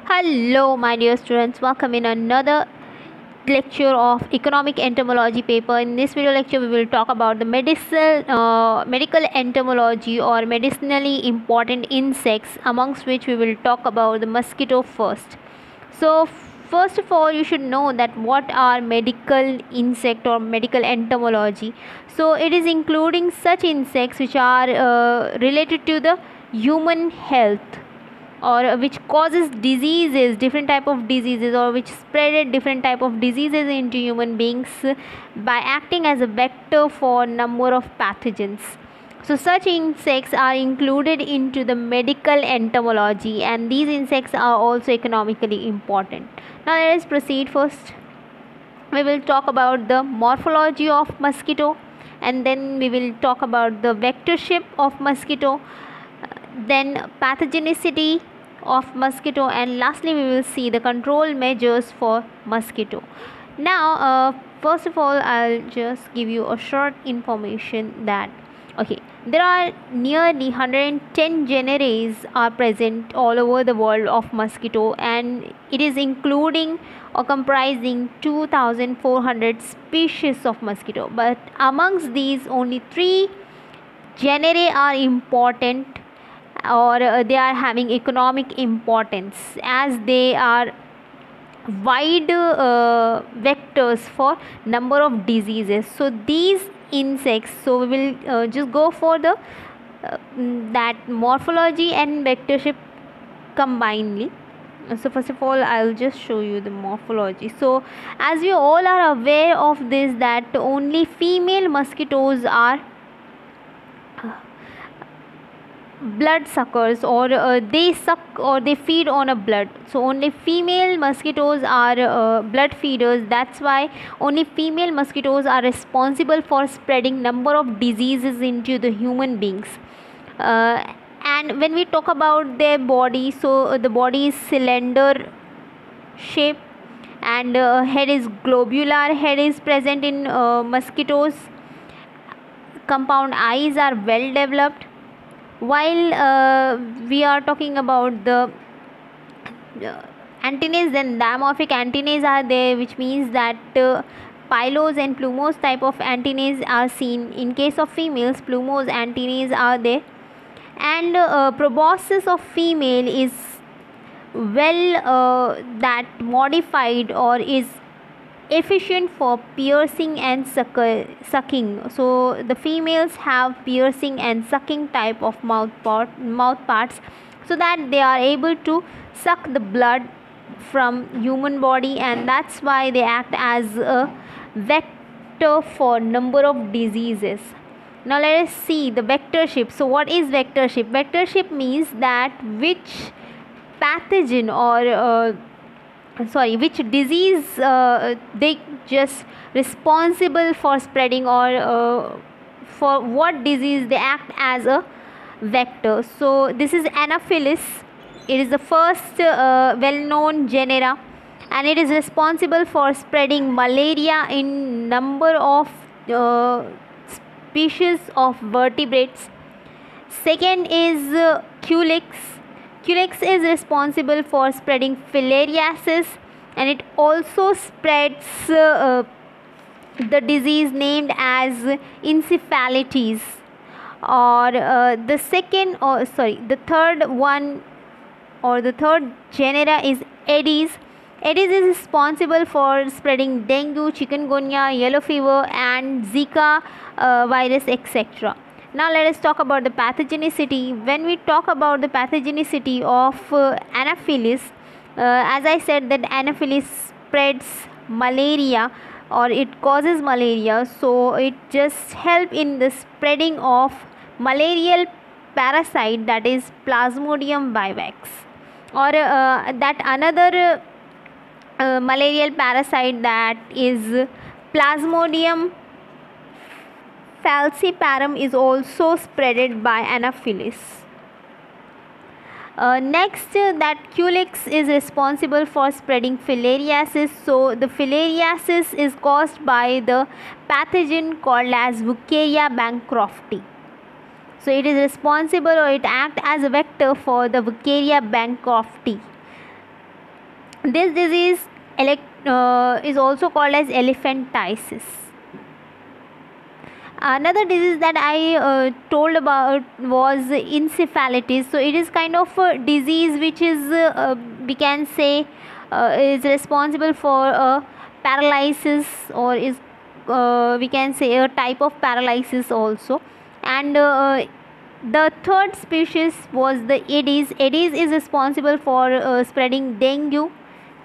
Hello, my dear students. Welcome in another lecture of economic entomology paper. In this video lecture, we will talk about the medical entomology or medicinally important insects, amongst which we will talk about the mosquito first. So, first of all, you should know that what are medical insect or medical entomology. So, it is including such insects which are related to the human health, or which causes diseases, different type of diseases, or which spread different type of diseases into human beings by acting as a vector for number of pathogens. So such insects are included into the medical entomology, and these insects are also economically important. Now let us proceed. First we will talk about the morphology of mosquito, and then we will talk about the vectorship of mosquito, then pathogenicity of mosquito, and lastly we will see the control measures for mosquito. Now first of all, I'll just give you a short information that there are nearly 110 genera are present all over the world of mosquito, and it is including or comprising 2400 species of mosquito. But amongst these, only 3 genera are important, or they are having economic importance, as they are wide vectors for number of diseases. So these insects, so we will just go for the that morphology and vectorship combinedly. So first of all, I'll just show you the morphology. So as you all are aware of this, that only female mosquitoes are blood suckers, or they suck or they feed on a blood. So only female mosquitoes are blood feeders. That's why only female mosquitoes are responsible for spreading number of diseases into the human beings. And when we talk about their body, so the body is cylinder shape, and head is globular head is present in mosquitoes. Compound eyes are well developed. While we are talking about the antennae, then dimorphic antennae are there, which means that pilose and plumose type of antennae are seen. In case of females, plumose antennae are there, and proboscis of female is well that modified or is efficient for piercing and sucking. So the females have piercing and sucking type of mouth parts, so that they are able to suck the blood from human body, and that's why they act as a vector for number of diseases. Now let us see the vectorship. So what is vectorship? Vectorship means that which pathogen or which disease they just responsible for spreading, or for what disease they act as a vector. So this is Anopheles. It is the first well-known genera, and it is responsible for spreading malaria in number of species of vertebrates. Second is Culex. Culex is responsible for spreading filariasis, and it also spreads the disease named as encephalitis. Or the third one, or the third genera is Aedes. Aedes is responsible for spreading dengue, chikungunya, yellow fever, and Zika virus, etc. Now let us talk about the pathogenicity. When we talk about the pathogenicity of Anopheles, as I said that Anopheles spreads malaria, or it causes malaria, so it just help in the spreading of malarial parasite, that is Plasmodium vivax, or that another malarial parasite, that is Plasmodium falciparum, is also spreaded by Anopheles. Next, that Culex is responsible for spreading filariasis. So the filariasis is caused by the pathogen called as Wucheria bancrofti. So it is responsible, or it acts as a vector for the Wucheria bancrofti. This disease is also called as elephantiasis. Another disease that I told about was encephalitis. So it is kind of a disease which is we can say is responsible for paralysis, or is we can say a type of paralysis also. And the third species was the Aedes. Aedes is responsible for spreading dengue,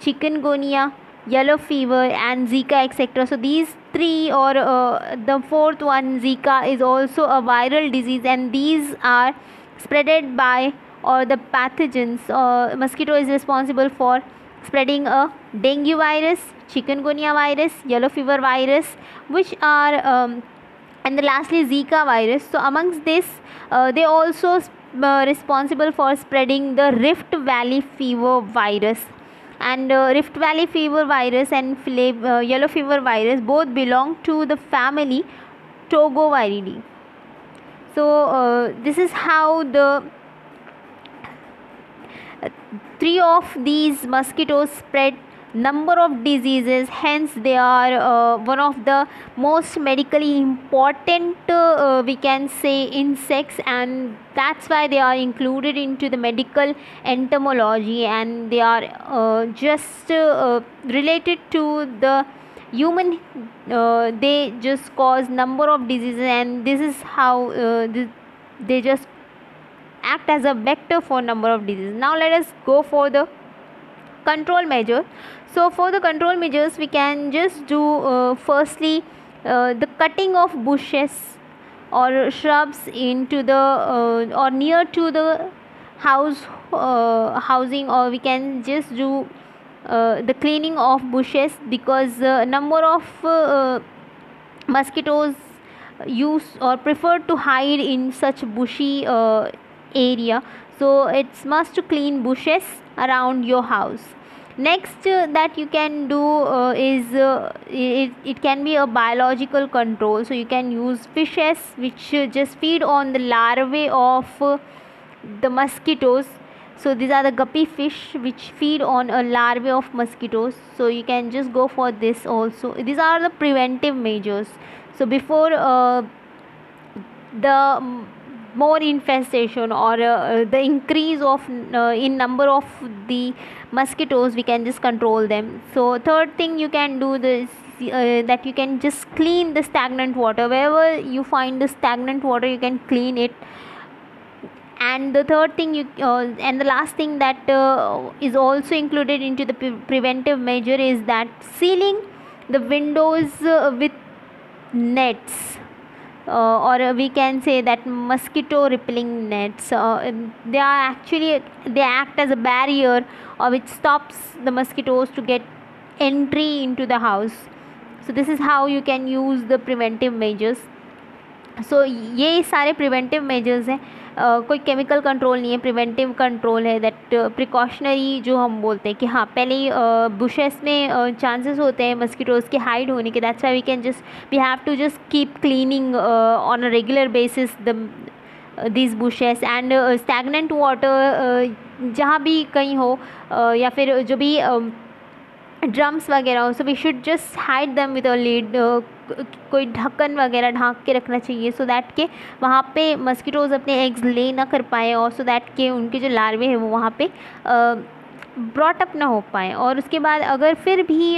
chikungunya, yellow fever, and Zika, etc. So these three, or the fourth one, Zika, is also a viral disease, and these are spreaded by, or the pathogens. Mosquito is responsible for spreading a dengue virus, chikungunya virus, yellow fever virus, which are and the lastly Zika virus. So amongst this, they also responsible for spreading the Rift Valley fever virus. And Rift Valley fever virus and yellow fever virus both belong to the family Togoviridae. So this is how the three of these mosquitoes spread number of diseases. Hence they are one of the most medically important we can say insects, and that's why they are included into the medical entomology, and they are just related to the human. They just cause number of diseases, and this is how they just act as a vector for number of diseases. Now let us go for the control measure. So for the control measures, we can just do firstly the cutting of bushes or shrubs into the or near to the housing, or we can just do the cleaning of bushes, because number of mosquitoes use or prefer to hide in such bushy area. So it's must to clean bushes around your house. Next that you can do is it can be a biological control. So you can use fishes which just feed on the larvae of the mosquitoes. So these are the guppy fish which feed on a larvae of mosquitoes. So you can just go for this also. These are the preventive measures. So before the more infestation or the increase of in number of the mosquitoes, we can just control them. So third thing you can do this that you can just clean the stagnant water. Wherever you find the stagnant water, you can clean it. And the third thing and the last thing that is also included into the preventive measure is that sealing the windows with nets, or we can say that mosquito repelling nets. They act as a barrier which stops the mosquitoes to get entry into the house. So this is how you can use the preventive measures. So ये सारे preventive measures हैं. कोई chemical control नहीं है, preventive control है. That precautionary जो हम बोलते हैं कि हाँ पहले ही बुशेस में चांसेस होते हैं मस्किटोज़ के हाइड होने के. That's why we have to just keep cleaning on a regular basis this bushes. And stagnant water जहाँ भी कहीं हो या फिर जो भी ड्रम्स वगैरह हो, so we should just hide them with a lid. कोई ढक्कन वगैरह ढाँक के रखना चाहिए, सो दैट के वहाँ पे मस्किटोज़ अपने एग्स ले ना कर पाएँ, और सो दैट के उनके जो लार्वे हैं वो वहाँ पे ब्रॉट अप ना हो पाएँ. और उसके बाद अगर फिर भी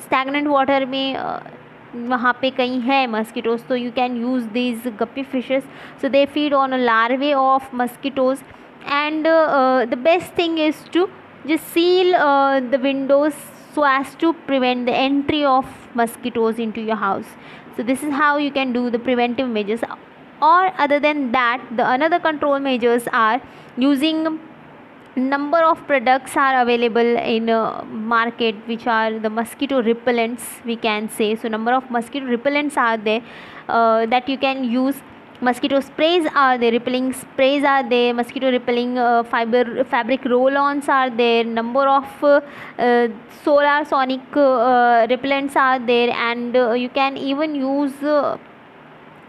स्टैगनेंट वाटर में वहाँ पे कहीं है मस्किटोज़, तो you can use these guppy fishes. So they feed on a larvae of mosquitoes. And the best thing is to just seal the windows so as to prevent the entry of mosquitoes into your house. So this is how you can do the preventive measures. Or other than that, the another control measures are using number of products are available in market which are the mosquito repellents, we can say. So number of mosquito repellents are there that you can use. Mosquito sprays are there, repelling sprays are there, mosquito repelling fabric roll-ons are there, number of solar sonic repellents are there, and you can even use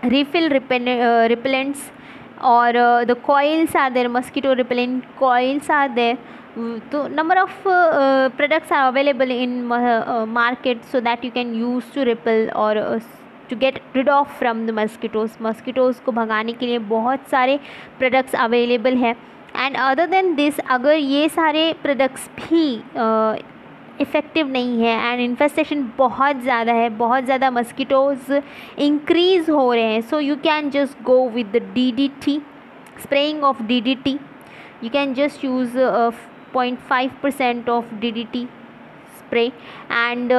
refill repellents or the coils are there, mosquito repellent coils are there. So number of products are available in market, so that you can use to repel or to get rid of from the mosquitoes को भगाने के लिए बहुत सारे products available है. And other than this, अगर ये सारे प्रोडक्ट्स भी इफ़ेक्टिव नहीं है एंड इन्फेस्टेशन बहुत ज़्यादा है, बहुत ज़्यादा मस्किटोज़ इंक्रीज़ हो रहे हैं, so you can just go with the DDT, spraying of DDT. You can just use 0.5% of DDT spray, and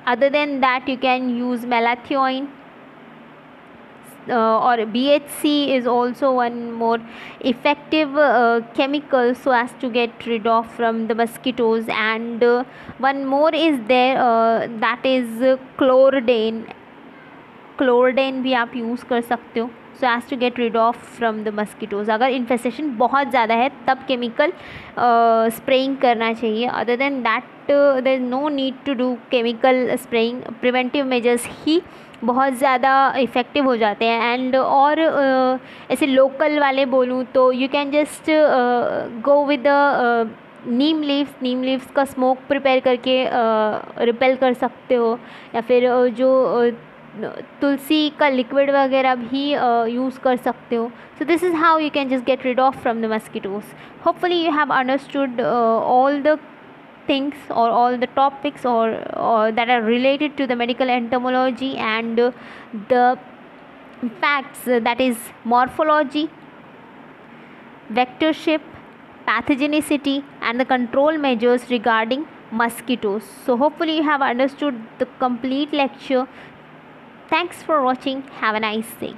other than that you can use malathion, or BHC is also one more effective chemical so as to get rid of from the mosquitoes. And one more is there, that is chlordane. क्लोरडेन भी आप use कर सकते हो so as to get rid of from the मस्किटोज़. अगर infestation बहुत ज़्यादा है तब केमिकल स्प्रेइंग करना चाहिए. Other than that there is no need to do chemical spraying. Preventive measures ही बहुत ज़्यादा इफ़ेक्टिव हो जाते हैं. एंड और ऐसे लोकल वाले बोलूँ तो you can just go with the Neem leaves का स्मोक प्रिपेयर करके रिपेल कर सकते हो, या फिर जो तुलसी का लिक्विड वगैरह भी यूज़ कर सकते हो. So this is how you can just get rid of from the mosquitoes. Hopefully you have understood all the things or all the topics or that are related to the medical entomology and the facts, that is morphology, vectorship, pathogenicity and the control measures regarding mosquitoes. So hopefully you have understood the complete lecture. Thanks for watching. Have a nice day.